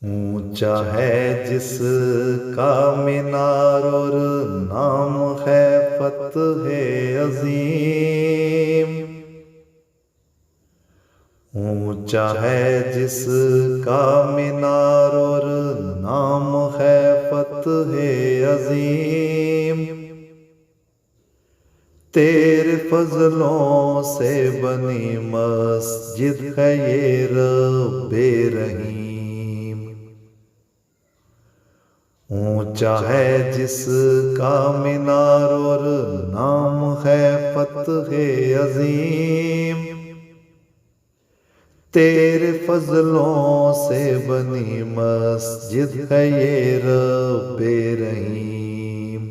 ऊंचा है जिसका मीनार और नाम है फतह अजीम। ऊंचा है जिसका मीनार और नाम है फतह अजीम। तेरे फजलों से बनी मस्जिद है ये रब्बे रहीम। ऊंचा है जिसका मीनार और नाम है फतह अजीम। तेरे फजलों से बनी मस्जिद है ये रब्बे रहीम।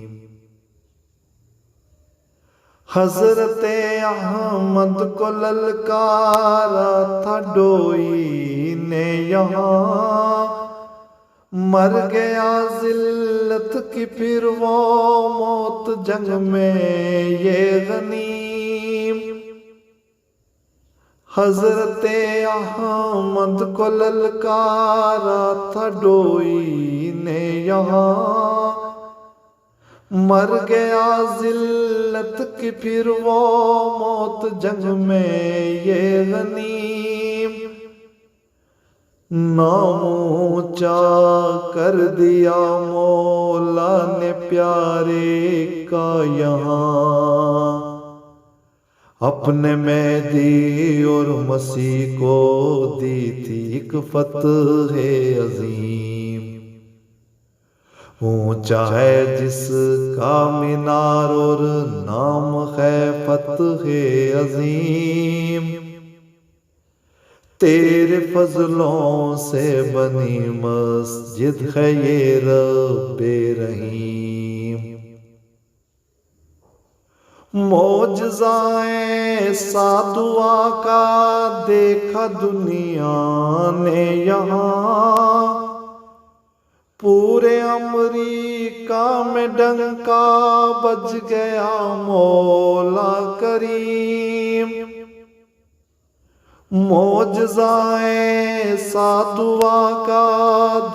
हजरते अहमद को ललकारा था डोई ने यहाँ, मर गया जिल्लत की फिर वो मौत जंग में ये गनीम। हजरते अहमद को ललकारा था डोई ने यहाँ, मर गया जिल्लत की फिर वो मौत जंग में ये गनीम। नाम ऊंचा कर दिया मौला ने प्यारे का यहाँ, अपने मेहदी और मसीह को दी थी एक फतह अजीम। ऊंचा है जिसका मीनार और नाम है फतह अजीम। तेरे फजलों से बनी मस्जिद है ये रब्बे रहीम। मौजज़ाए सादुआ का देखा दुनिया ने यहाँ, पूरे अमरीका में डंका बज गया मौला करीम। मौजज़ाए सादुआ का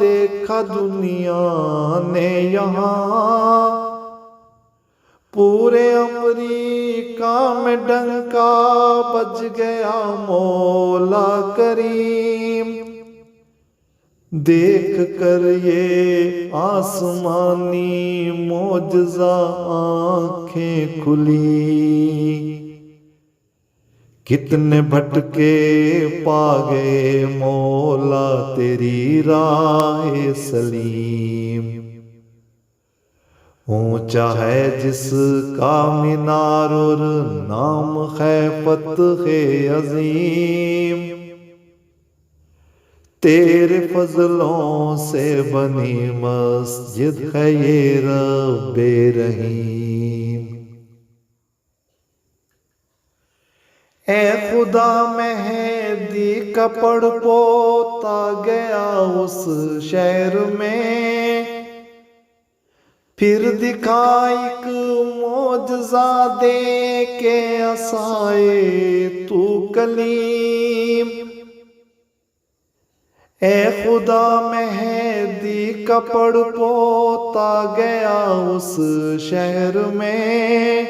देखा दुनिया ने यहाँ, पूरे अमरीका में डंका बज गया मौला करीम। देख कर ये आसमानी मौजज़ा आँखें खुली, कितने भटके पा गए मौला तेरी राह सलीम। ऊंचा है जिसका मीनार और नाम है फतह अजीम। तेरे फजलों से बनी मस्जिद है ये रब्बे रहीम। ए खुदा मेहदी का पड़ पोता गया उस शहर में, फिर दिखा एक मौजज़ा दे के असाए तू कलीम। ए खुदा मेहदी का पड़ पोता गया उस शहर में,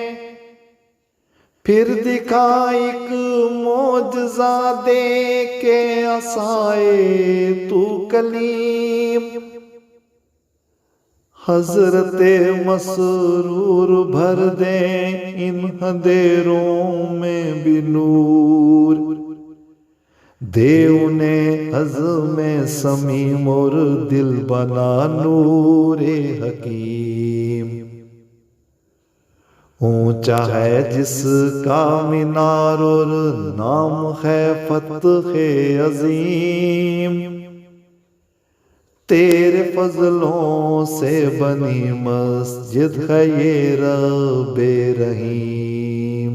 फिर दिखा एक मौजज़ा दे के असाए तू कलीम। हजरते मसरूर भर दे इन अंधेरों में भी नूर, दे उन्हें अज़्म समीम और दिल बना नूरे हकीम। ऊंचा है जिसका मीनार और नाम है फतह अजीम। तेरे फजलों से बनी मस्जिद है ये रब्बे रहीम।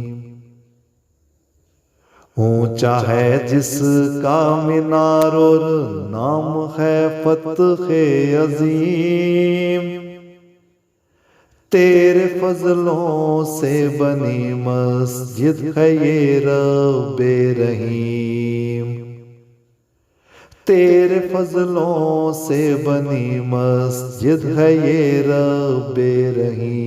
ऊंचा है जिसका मीनार और नाम है फतह अजीम। तेरे फजलों से बनी मस्जिद है ये रब्बे रहीम। तेरे फजलों से बनी मस्जिद है ये रब्बे रहीम।